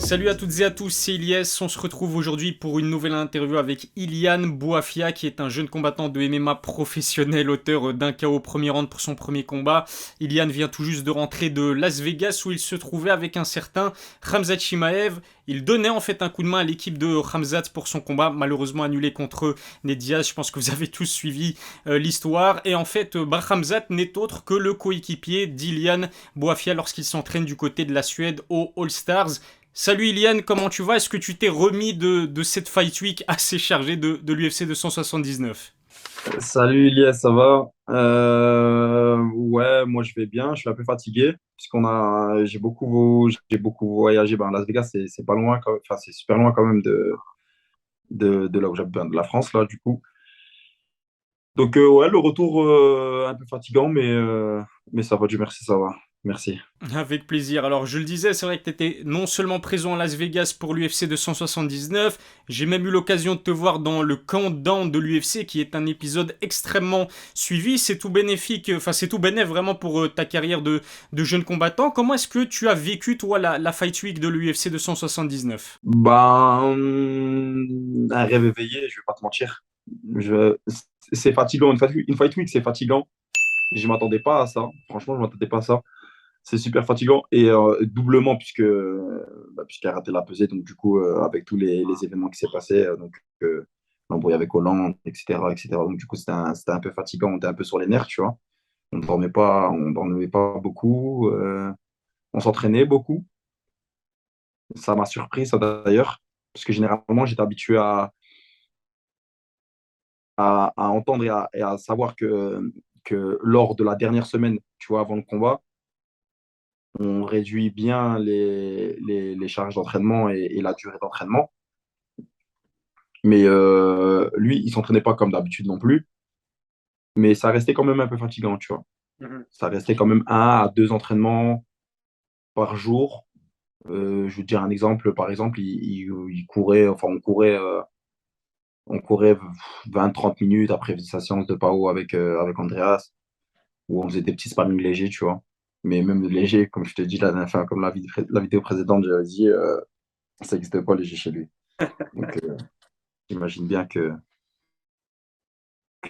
Salut à toutes et à tous, c'est Ilyes. On se retrouve aujourd'hui pour une nouvelle interview avec Ilian Bouafia, qui est un jeune combattant de MMA professionnel, auteur d'un KO au premier round pour son premier combat. Ilian vient tout juste de rentrer de Las Vegas où il se trouvait avec un certain Khamzat Chimaev. Il donnait en fait un coup de main à l'équipe de Khamzat pour son combat, malheureusement annulé contre Ned Diaz. Je pense que vous avez tous suivi l'histoire. Et en fait, Khamzat n'est autre que le coéquipier d'Ilian Bouafia lorsqu'il s'entraîne du côté de la Suède au All Stars. Salut Ilian, comment tu vas? Est-ce que tu t'es remis de cette fight week assez chargée de l'UFC 279? Salut Elias, ça va? Ouais, moi je vais bien. Je suis un peu fatigué j'ai beaucoup voyagé. Ben, Las Vegas, c'est pas loin, enfin c'est super loin quand même de là où j'habite, ben, de la France là du coup. Donc ouais, le retour un peu fatigant, mais ça va, Dieu merci, ça va. Merci. Avec plaisir. Alors, je le disais, c'est vrai que tu étais non seulement présent à Las Vegas pour l'UFC 279, j'ai même eu l'occasion de te voir dans le countdown de l'UFC, qui est un épisode extrêmement suivi. C'est tout bénéfique, enfin, c'est tout bénéf vraiment pour ta carrière de jeune combattant. Comment est-ce que tu as vécu, toi, la Fight Week de l'UFC 279? Un rêve éveillé, je vais pas te mentir. Je... C'est fatigant, une fight week, c'est fatigant. Je m'attendais pas à ça. Franchement, je m'attendais pas à ça. C'est super fatigant et doublement puisqu'il a raté la pesée. Donc, du coup, avec tous les événements qui s'est passé, l'embrouille avec Hollande, etc., etc. Donc, du coup, c'était un peu fatigant. On était un peu sur les nerfs, tu vois. On dormait pas beaucoup. On s'entraînait beaucoup. Ça m'a surpris, ça d'ailleurs, parce que généralement, j'étais habitué à entendre et à savoir que lors de la dernière semaine, tu vois, avant le combat, on réduit bien les charges d'entraînement et la durée d'entraînement. Mais lui, il s'entraînait pas comme d'habitude non plus. Mais ça restait quand même un peu fatigant, tu vois. Mhm. Ça restait quand même 1 à 2 entraînements par jour. Je vais te dire un exemple. Par exemple, il courait, enfin, on courait 20-30 minutes après sa séance de PAO avec Andreas, où on faisait des petits sparring légers, tu vois. Mais même léger, comme je te dis, enfin, comme la vidéo précédente, j'avais dit, ça n'existe pas léger chez lui. Donc, j'imagine bien que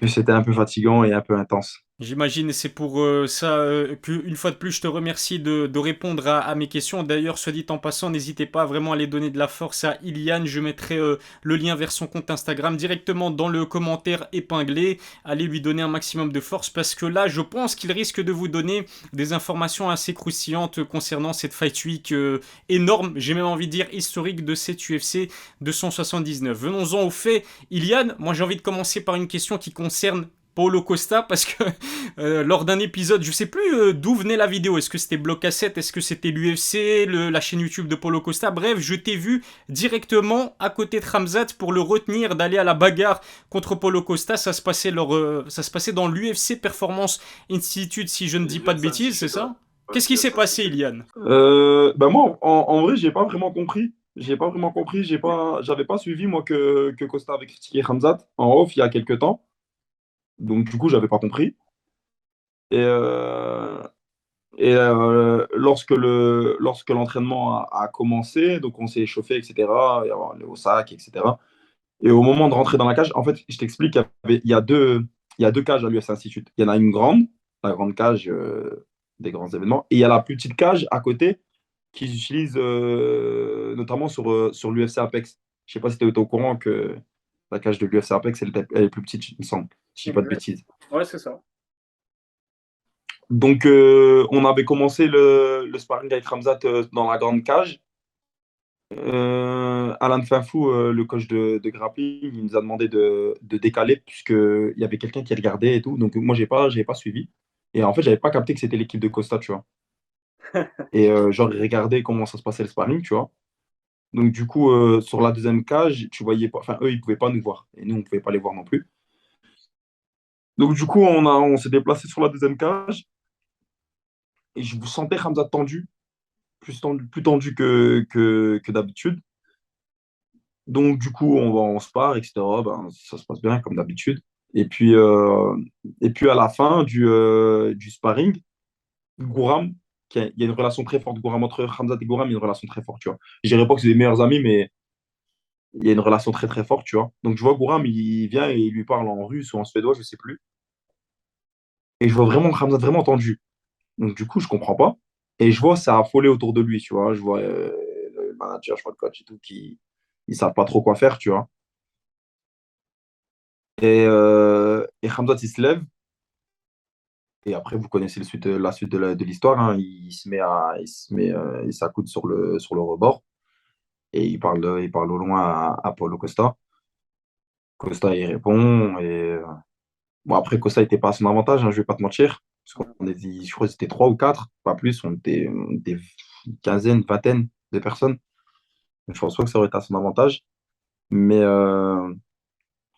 c'était un peu fatigant et un peu intense. J'imagine, et c'est pour ça que, une fois de plus, je te remercie de répondre à mes questions. D'ailleurs, soit dit en passant, n'hésitez pas vraiment à aller donner de la force à Iliane. Je mettrai le lien vers son compte Instagram directement dans le commentaire épinglé. Allez lui donner un maximum de force parce que là, je pense qu'il risque de vous donner des informations assez croustillantes concernant cette Fight Week énorme, j'ai même envie de dire historique de cette UFC 279. Venons-en au fait. Iliane, moi j'ai envie de commencer par une question qui concerne Paulo Costa parce que lors d'un épisode, je sais plus d'où venait la vidéo. Est-ce que c'était Bloc Cassette? Est-ce que c'était l'UFC, la chaîne YouTube de Paulo Costa? Bref, je t'ai vu directement à côté de Ramzat pour le retenir d'aller à la bagarre contre Paulo Costa. Ça se passait dans l'UFC Performance Institute, si je ne dis pas de Yes, bêtises, c'est Institute, ouais. ça? Ouais, Qu'est-ce qui s'est yes, passé, Institute. Iliane? Ben moi, en vrai, j'ai pas vraiment compris. J'ai pas vraiment compris. J'avais pas suivi, moi, que Costa avait critiqué Hamzat en off il y a quelques temps. Donc, du coup, j'avais pas compris. Et, lorsque l'entraînement a commencé, donc on s'est échauffé, etc., et alors, au sac, etc. Et au moment de rentrer dans la cage, en fait, je t'explique, il y a deux cages à l'US Institute. Il y en a une grande, la grande cage des grands événements, et il y a la plus petite cage à côté qu'ils utilisent notamment sur l'UFC Apex. Je sais pas si tu es au courant que la cage de l'UFC Apex, elle est plus petite, il me semble, si je dis pas de Exact. bêtises. Ouais, c'est ça. Donc, on avait commencé le sparring avec Ramzat dans la grande cage. Alan Finfou, le coach de grappling, il nous a demandé de décaler puisqu'il y avait quelqu'un qui regardait et tout. Donc, moi, j'ai pas suivi. Et en fait, j'avais pas capté que c'était l'équipe de Costa, tu vois. Et genre, ils regardaient comment ça se passait le sparring, tu vois. Donc, du coup, sur la deuxième cage, tu voyais pas, enfin, eux, ils pouvaient pas nous voir. Et nous, on pouvait pas les voir non plus. Donc, du coup, on s'est déplacé sur la deuxième cage et je vous sentais Hamza plus tendu que d'habitude. Donc, du coup, on se part, etc. Ben, ça se passe bien, comme d'habitude. Et puis à la fin du sparring, Gouram, qu'il y a une relation très forte, Gouram, entre Hamzat et Gouram, il y a une relation très forte, tu vois. Je dirais pas que c'est des meilleurs amis, mais il y a une relation très très forte, tu vois. Donc je vois Gouram, il vient et il lui parle en russe ou en suédois, je sais plus. Et je vois vraiment Hamzat vraiment tendu. Donc du coup, je comprends pas. Et je vois ça affolé autour de lui, tu vois. Je vois le manager, je vois le coach et tout, qui ils savent pas trop quoi faire, tu vois. Et Hamzat, il se lève. Et après, vous connaissez la suite de l'histoire, hein. Il s'accoude sur le rebord et il parle au loin à Paulo Costa. Costa, il répond. Bon, après, Costa n'était pas à son avantage, hein, je vais pas te mentir. Parce je crois que c'était trois ou quatre, pas plus. On était une quinzaine, une vingtaine de personnes. Je pense pas que ça aurait été à son avantage. Mais, euh,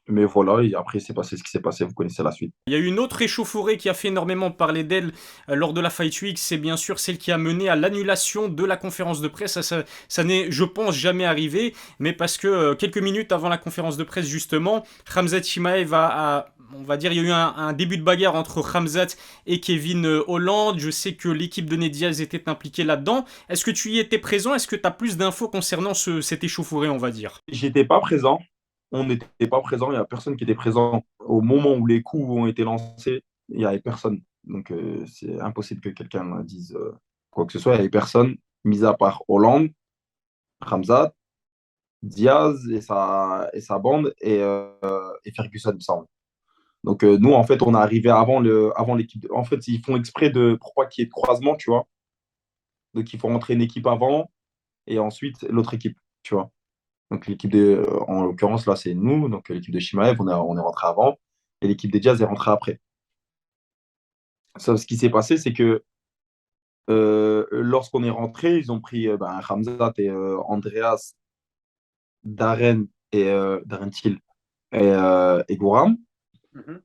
mais voilà, et après, c'est passé ce qui s'est passé. Vous connaissez la suite. Il y a eu une autre échauffourée qui a fait énormément parler d'elle lors de la Fight Week, c'est bien sûr celle qui a mené à l'annulation de la conférence de presse. Ça n'est, je pense, jamais arrivé, mais parce que quelques minutes avant la conférence de presse, justement, Khamzat Chimaev on va dire, il y a eu un début de bagarre entre Khamzat et Kevin Holland. Je sais que l'équipe de Ned Diaz était impliquée là-dedans. Est-ce que tu y étais présent? Est-ce que tu as plus d'infos concernant cette échauffourée, on va dire? J'étais pas présent. On n'était pas présent. Il n'y a personne qui était présent au moment où les coups ont été lancés. Il n'y avait personne. Donc, c'est impossible que quelqu'un dise quoi que ce soit. Il n'y avait personne, mis à part Hollande, Ramzat, Diaz et sa bande et Ferguson, il me semble. Donc, nous, en fait, on est arrivé avant l'équipe. En fait, ils font exprès pour pas qu'il y ait de croisement, tu vois. Donc, il faut rentrer une équipe avant et ensuite l'autre équipe, tu vois. Donc l'équipe en l'occurrence là c'est nous, donc l'équipe de Shimaev, on est rentré avant et l'équipe des Jazz est rentrée après. Sauf ce qui s'est passé, c'est que lorsqu'on est rentré, ils ont pris Hamzat et Andreas, Darren Darren Till et Gouram Mhm.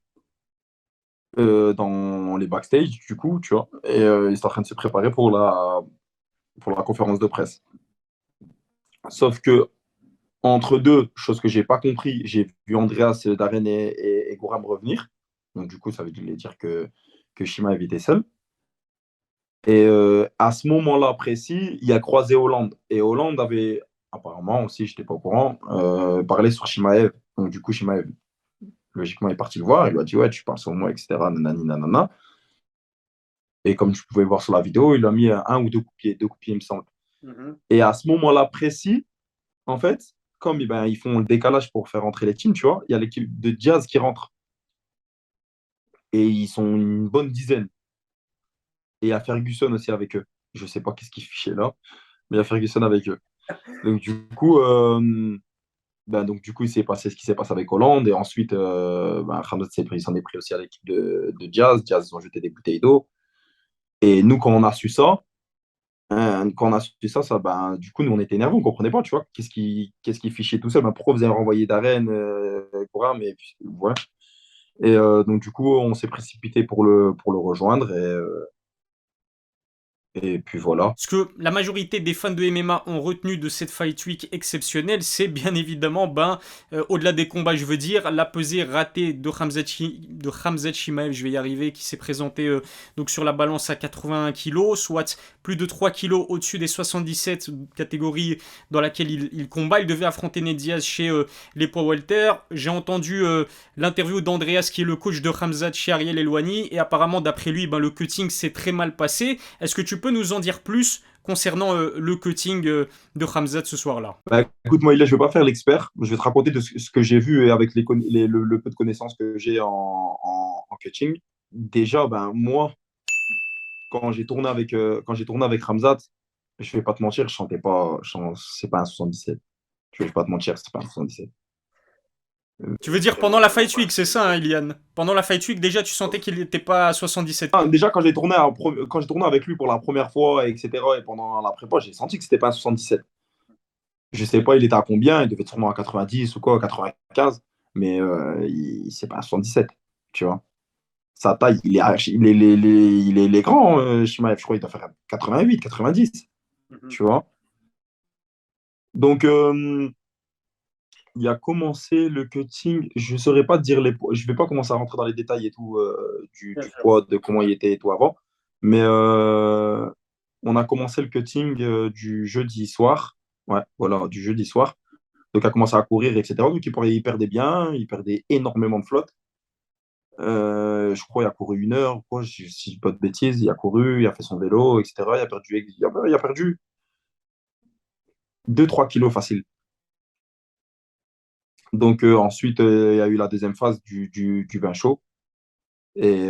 dans les backstage du coup, tu vois, et ils sont en train de se préparer pour la conférence de presse. Sauf que entre deux, chose que j'ai pas compris, j'ai vu Andreas, Darren et Gouram revenir. Donc du coup, ça veut dire que Shima était seul. Et à ce moment-là précis, il a croisé Hollande. Et Hollande avait, apparemment aussi, je n'étais pas au courant, parlé sur Shimaev. Donc du coup, Shimaev, logiquement, est parti le voir. Il lui a dit, ouais, tu parles sur moi, etc. Nanani, nanana. Et comme tu pouvais voir sur la vidéo, il a mis un ou deux coups de pied, il me semble. Mhm. Et à ce moment-là précis, en fait, comme eh ben, ils font le décalage pour faire rentrer les teams, tu vois, il y a l'équipe de Jazz qui rentre. Et ils sont une bonne dizaine. Et il y a Ferguson aussi avec eux. Je ne sais pas qu'est-ce qu'il fichait là, mais il y a Ferguson avec eux. Donc donc, du coup il s'est passé ce qui s'est passé avec Hollande. Et ensuite, Khamzat il s'en est pris aussi à l'équipe de Jazz. Jazz, ils ont jeté des bouteilles d'eau. Et nous, quand on a su ça, du coup, nous, on était énervés, on ne comprenait pas, tu vois. Qu'est-ce qui fichait tout seul? Pourquoi vous avez renvoyé Darren, Gouram, et puis, voilà. Et donc, du coup, on s'est précipité pour le rejoindre. Et puis voilà. Ce que la majorité des fans de MMA ont retenu de cette Fight Week exceptionnelle, c'est bien évidemment, au-delà des combats, je veux dire, la pesée ratée de Khamzat Chimaev, je vais y arriver, qui s'est présenté donc sur la balance à 81 kilos, soit plus de 3 kilos au-dessus des 77 catégories dans laquelle il combat. Il devait affronter Ned Diaz chez les poids welter. J'ai entendu l'interview d'Andreas, qui est le coach de Khamzat chez Ariel Elwani, et apparemment, d'après lui, le cutting s'est très mal passé. Est-ce que tu peux nous en dire plus concernant le cutting de Khamzat ce soir-là? Écoute, moi, là, je ne vais pas faire l'expert. Je vais te raconter de ce que j'ai vu et avec le peu de connaissances que j'ai en coaching. Déjà, moi, quand j'ai tourné avec Ramzat, je ne vais pas te mentir, je chantais pas, c'est pas un 77. Je ne vais pas te mentir, c'est pas un 77. Tu veux dire pendant la Fight Week, c'est ça, hein, Ilian? Pendant la Fight Week, déjà, tu sentais qu'il n'était pas à 77 kilos. Déjà, quand j'ai tourné avec lui pour la première fois, etc., et pendant la prépa, j'ai senti que c'était pas un 77. Je sais pas, il était à combien, il devait être sûrement à 90 ou quoi, 95, mais c'est pas un 77, tu vois. Sa taille, il est grand, Shimaev, je crois qu'il doit faire 88, 90, Mhm. tu vois. Donc, il a commencé le cutting, je ne saurais pas te dire je vais pas commencer à rentrer dans les détails et tout Bien du sûr. poids, de comment il était et tout avant, mais on a commencé le cutting du jeudi soir. Ouais, voilà, du jeudi soir. Donc, il a commencé à courir, etc. Donc, il perdait bien, il perdait énormément de flotte. Je crois qu'il a couru 1 heure, quoi, si je dis pas de bêtises. Il a couru, il a fait son vélo, etc. Il a perdu 2-3 kilos facile. Donc, ensuite, il y a eu la deuxième phase du bain chaud. Et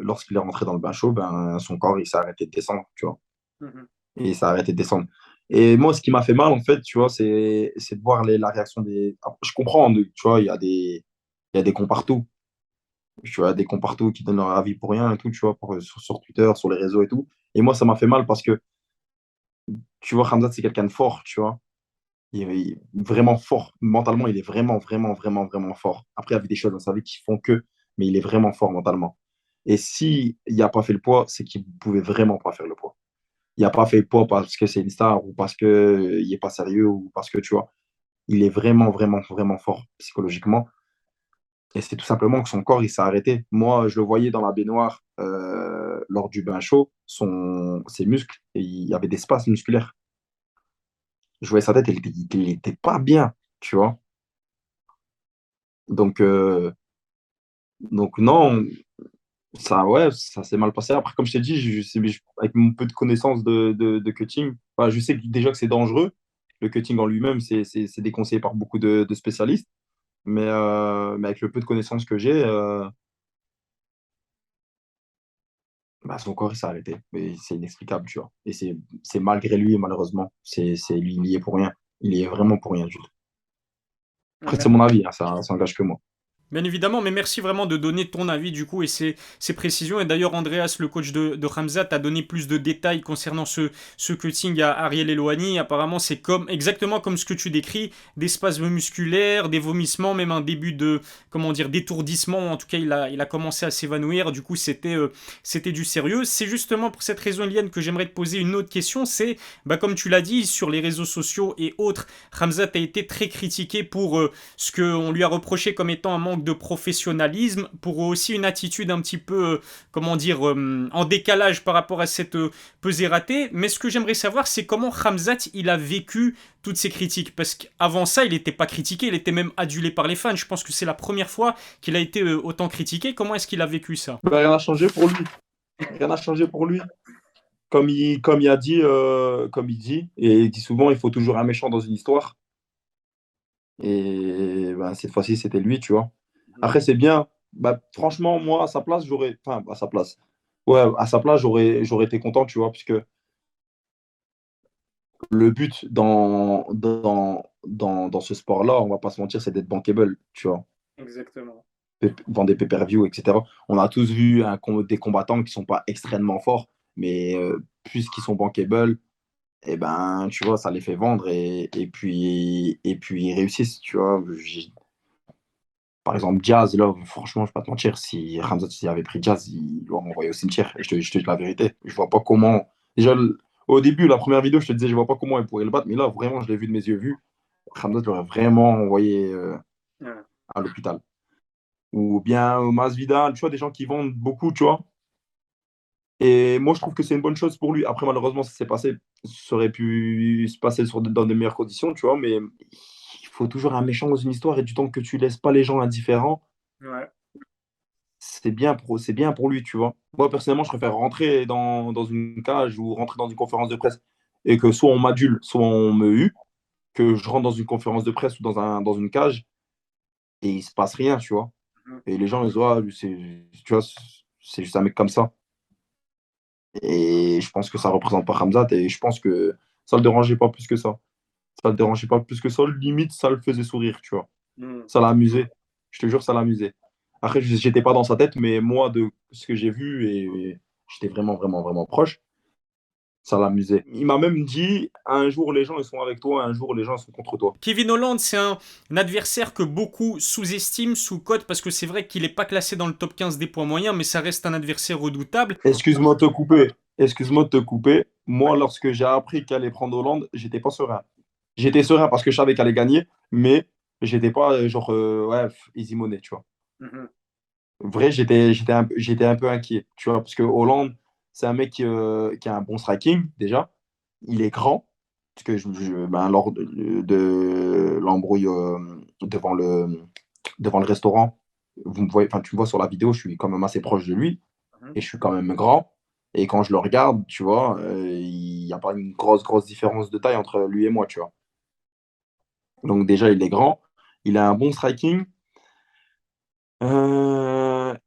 lorsqu'il est rentré dans le bain chaud, ben, son corps, il s'est arrêté de descendre, tu vois. Mhm. Et il s'est arrêté de descendre. Et moi, ce qui m'a fait mal, en fait, tu vois, c'est de voir la réaction des. Ah, je comprends, tu vois, il y a des cons partout. Tu vois, des cons partout qui donnent leur avis pour rien et tout, tu vois, sur Twitter, sur les réseaux et tout. Et moi, ça m'a fait mal parce que, tu vois, Hamzat, c'est quelqu'un de fort, tu vois. Il est vraiment fort. Mentalement, il est vraiment, vraiment, vraiment, vraiment fort. Après, il y avait des choses dans sa vie qui font que, mais il est vraiment fort mentalement. Et s'il n'a pas fait le poids, c'est qu'il ne pouvait vraiment pas faire le poids. Il n'a pas fait le poids parce que c'est une star ou parce qu'il n'est pas sérieux ou parce que, tu vois, il est vraiment, vraiment, vraiment fort psychologiquement. Et c'est tout simplement que son corps, il s'est arrêté. Moi, je le voyais dans la baignoire lors du bain chaud, ses muscles, et il y avait des spasmes musculaires. Je voyais sa tête, il était pas bien, tu vois. Donc, non, ça, ouais, ça s'est mal passé. Après, comme je t'ai dit, avec mon peu de connaissances de cutting, enfin, je sais déjà que c'est dangereux. Le cutting en lui-même, c'est déconseillé par beaucoup de spécialistes. Mais avec le peu de connaissances que j'ai, bah, son corps il s'est arrêté. Mais c'est inexplicable, tu vois. Et c'est malgré lui, malheureusement. Lui, il y est pour rien. Il y est vraiment pour rien du tout. Après, c'est mon avis, hein, ça engage que moi. Bien évidemment, mais merci vraiment de donner ton avis du coup et ces précisions. Et d'ailleurs, Andreas, le coach de Hamzat, a donné plus de détails concernant ce cutting à Ariel Elouani. Apparemment, c'est exactement comme ce que tu décris, des spasmes musculaires, des vomissements, même un début de, comment dire, d'étourdissement. En tout cas, il a commencé à s'évanouir. Du coup, c'était du sérieux. C'est justement pour cette raison, Liane, que j'aimerais te poser une autre question. C'est, bah, comme tu l'as dit, sur les réseaux sociaux et autres, Hamzat a été très critiqué pour ce qu'on lui a reproché comme étant un manque de professionnalisme, pour aussi une attitude un petit peu, comment dire, en décalage par rapport à cette pesée ratée. Mais ce que j'aimerais savoir, c'est comment Hamzat, il a vécu toutes ces critiques. Parce qu'avant ça, il n'était pas critiqué, il était même adulé par les fans. Je pense que c'est la première fois qu'il a été autant critiqué. Comment est-ce qu'il a vécu ça? Bah, rien n'a changé pour lui. Rien n'a changé pour lui. Comme il a dit, comme il dit, et il dit souvent, il faut toujours un méchant dans une histoire. Et ben, cette fois-ci, c'était lui, tu vois. Après, c'est bien. Bah, franchement, moi, à sa place, j'aurais. Enfin, à sa place. Ouais, à sa place, j'aurais été content, tu vois, puisque le but dans ce sport-là, on va pas se mentir, c'est d'être bankable, tu vois. Exactement. Vendre des pay-per-view, etc. On a tous vu des combattants qui sont pas extrêmement forts, mais puisqu'ils sont bankable, et ben, tu vois, ça les fait vendre et puis ils réussissent, tu vois. Par exemple, Jazz, là, franchement, je vais pas te mentir, si Ramzat s'il avait pris Jazz, il l'aurait envoyé au cimetière. Et je te dis la vérité. Je vois pas comment. Déjà, au début, la première vidéo, je te disais, je vois pas comment il pourrait le battre, mais là, vraiment, je l'ai vu de mes yeux vus. Ramzat l'aurait vraiment envoyé Ouais. à l'hôpital. Ou bien Masvidal, tu vois, des gens qui vendent beaucoup, tu vois. Et moi, je trouve que c'est une bonne chose pour lui. Après, malheureusement, ça aurait pu se passer dans de meilleures conditions, tu vois, mais il faut toujours un méchant dans une histoire et du temps que tu laisses pas les gens indifférents, Ouais. c'est bien pour lui, tu vois. Moi, personnellement, je préfère rentrer dans une cage ou rentrer dans une conférence de presse et que soit on m'adule, soit on me hue, que je rentre dans une conférence de presse ou dans une cage et il se passe rien, tu vois. Et les gens, ils disent, ah, lui, tu vois, c'est juste un mec comme ça. Et je pense que ça représente pas Hamzat et je pense que ça le dérangeait pas plus que ça. Ça le dérangeait pas plus que ça. Limite, ça le faisait sourire, tu vois. Mm. Ça l'amusait. Je te jure, ça l'amusait. Après, j'étais pas dans sa tête, mais moi, de ce que j'ai vu, et j'étais vraiment, vraiment, vraiment proche, ça l'amusait. Il m'a même dit, un jour, les gens, ils sont avec toi, un jour, les gens, ils sont contre toi. Kevin Holland, c'est un adversaire que beaucoup sous-estiment, sous-cotent, parce que c'est vrai qu'il n'est pas classé dans le top 15 des poids moyens, mais ça reste un adversaire redoutable. Excuse-moi de te couper. Excuse-moi de te couper. Moi, lorsque j'ai appris qu'elle allait prendre Hollande, j'étais pas serein. J'étais serein parce que je savais qu'elle allait gagner, mais j'étais pas genre, ouais, easy money, tu vois. Mhm. Vrai, j'étais un peu inquiet, tu vois, parce que Hollande, C'est un mec qui a un bon striking, déjà. Il est grand, parce que ben, lors de l'embrouille devant le restaurant, vous me voyez, enfin, tu me vois sur la vidéo, je suis quand même assez proche de lui, Mhm. et je suis quand même grand. Et quand je le regarde, tu vois, il n'y a pas une grosse différence de taille entre lui et moi, tu vois. Donc déjà, il est grand, il a un bon striking.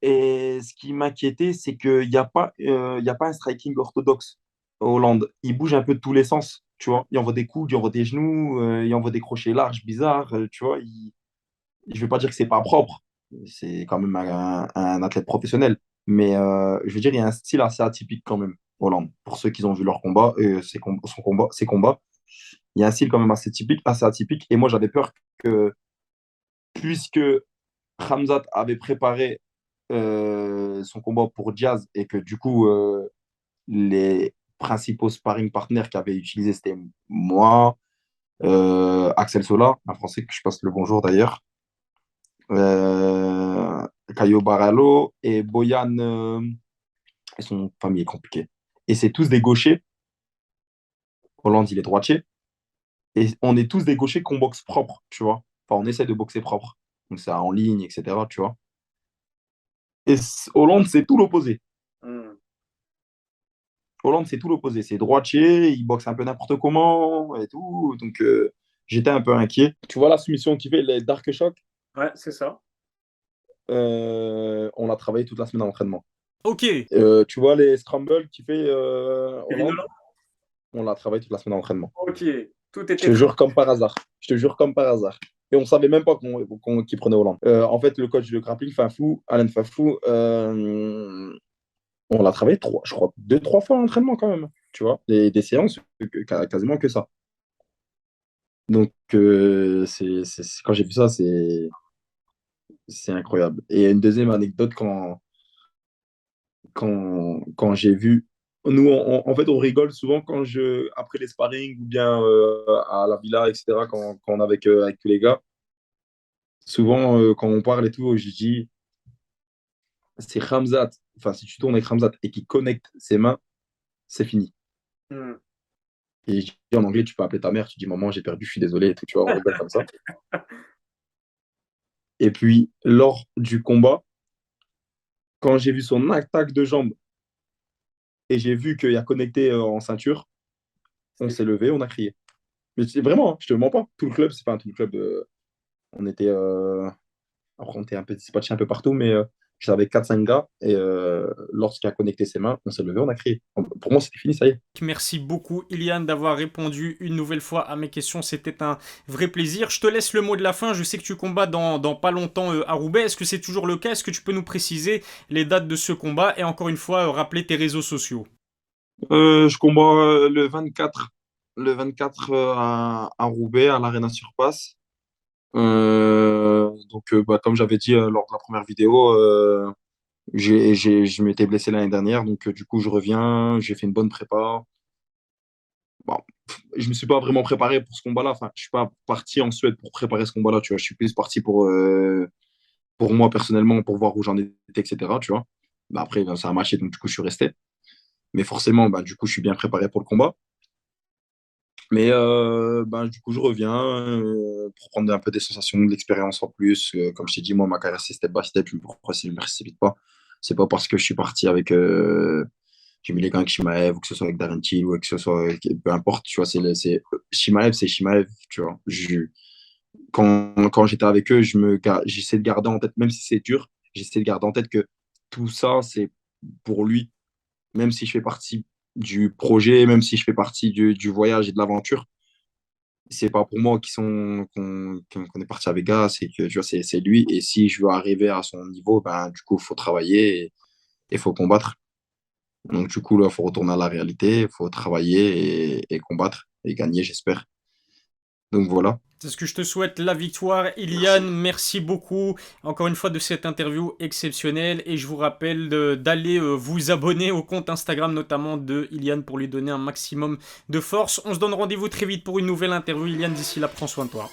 Et ce qui m'inquiétait, c'est qu'il y a pas un striking orthodoxe en Hollande. Il bouge un peu de tous les sens, tu vois. Il envoie des coups, il envoie des genoux, il envoie des crochets larges, bizarres, tu vois. Je ne vais pas dire que c'est pas propre. C'est quand même un athlète professionnel. Mais je veux dire, il y a un style assez atypique quand même, Hollande. Pour ceux qui ont vu leur combat, ses combats, il y a un style quand même assez atypique. Et moi, j'avais peur que, puisque Khamzat avait préparé son combat pour Diaz et que du coup, les principaux sparring partners qu'il avait utilisés, c'était moi, Axel Sola, un Français que je passe le bonjour d'ailleurs, Caio Baralo et Boyan, et son famille est compliquée. Et c'est tous des gauchers. Hollande, il est droitier. Et on est tous des gauchers qu'on boxe propre, tu vois. Enfin, on essaie de boxer propre. Donc, c'est en ligne, etc., tu vois. Et Hollande, c'est tout l'opposé. Mhm. Hollande, c'est tout l'opposé. C'est droitier, il boxe un peu n'importe comment et tout. Donc, j'étais un peu inquiet. Tu vois la soumission qu'il fait, les Dark Shock, Ouais, c'est ça. on l'a travaillé toute la semaine en entraînement. Ok, Tu vois les scrambles qu'il fait Kevin Hollande, Holland. on l'a travaillé toute la semaine en entraînement. Ok, tout Je était te très... jure comme par hasard. Je te jure comme par hasard. Et on savait même pas qu'il prenait Hollande. En fait, le coach de grappling, Fafou, Alain Fafou, on l'a travaillé je crois, deux, trois fois en entraînement quand même. Tu vois, des séances, quasiment que ça. Donc, quand j'ai vu ça, c'est incroyable. Et une deuxième anecdote, quand j'ai vu. Nous, en fait, on rigole souvent après les sparring ou bien à la villa, etc., quand on est avec tous les gars. Souvent, quand on parle et tout, je dis, c'est Khamzat. Enfin, si tu tournes avec Khamzat et qu'il connecte ses mains, c'est fini. Mhm. Et je dis en anglais, tu peux appeler ta mère, tu dis, maman, j'ai perdu, je suis désolé, et tout, tu vois, on rigole comme ça. Et puis, lors du combat, quand j'ai vu son attaque de jambe et j'ai vu qu'il a connecté en ceinture, on s'est levé, on a crié. Mais c'est vraiment, hein, je te mens pas. Tout le club, c'est pas tout le club. On était, après, on était un peu dispatchés un peu partout, mais j'étais avec 4-5 gars et lorsqu'il a connecté ses mains, on s'est levé, on a crié. Pour moi, c'était fini, ça y est. Merci beaucoup, Iliane, d'avoir répondu une nouvelle fois à mes questions. C'était un vrai plaisir. Je te laisse le mot de la fin. Je sais que tu combats dans pas longtemps à Roubaix. Est-ce que c'est toujours le cas? Est-ce que tu peux nous préciser les dates de ce combat et encore une fois rappeler tes réseaux sociaux? Je combats le 24 à Roubaix, à l'Arena Surpass. Donc, bah, comme j'avais dit lors de la première vidéo, je m'étais blessé l'année dernière. Donc, du coup, je reviens. J'ai fait une bonne prépa. Bon, je me suis pas vraiment préparé pour ce combat-là. Enfin, je suis pas parti en Suède pour préparer ce combat-là. Tu vois, je suis plus parti pour moi personnellement, pour voir où j'en étais, etc. Tu vois. Bah, après, ben, ça a matché, donc du coup, je suis resté. Mais forcément, bah, du coup, je suis bien préparé pour le combat. Mais ben, du coup, je reviens pour prendre un peu des sensations, de l'expérience en plus. Comme je t'ai dit, moi, ma carrière, c'est step by step. Pourquoi je ne me précipite pas? C'est pas parce que je suis parti avec. J'ai mis les gants avec Shimaev, ou que ce soit avec Darren Till, ou que ce soit. Peu importe, tu vois, Shimaev, c'est Shimaev, tu vois. Quand j'étais avec eux, j'essaie de garder en tête, même si c'est dur, j'essaie de garder en tête que tout ça, c'est pour lui. Même si je fais partie du projet, même si je fais partie du voyage et de l'aventure, c'est pas pour moi qu'on est parti avec gars, c'est que tu vois, c'est lui. Et si je veux arriver à son niveau, ben, du coup, il faut travailler et il faut combattre. Donc, du coup, là, il faut retourner à la réalité, il faut travailler et combattre et gagner, j'espère. Donc, voilà. C'est ce que je te souhaite, la victoire. Merci. Iliane, merci beaucoup encore une fois de cette interview exceptionnelle. Et je vous rappelle d'aller vous abonner au compte Instagram notamment de Iliane pour lui donner un maximum de force. On se donne rendez-vous très vite pour une nouvelle interview. Iliane, d'ici là, prends soin de toi.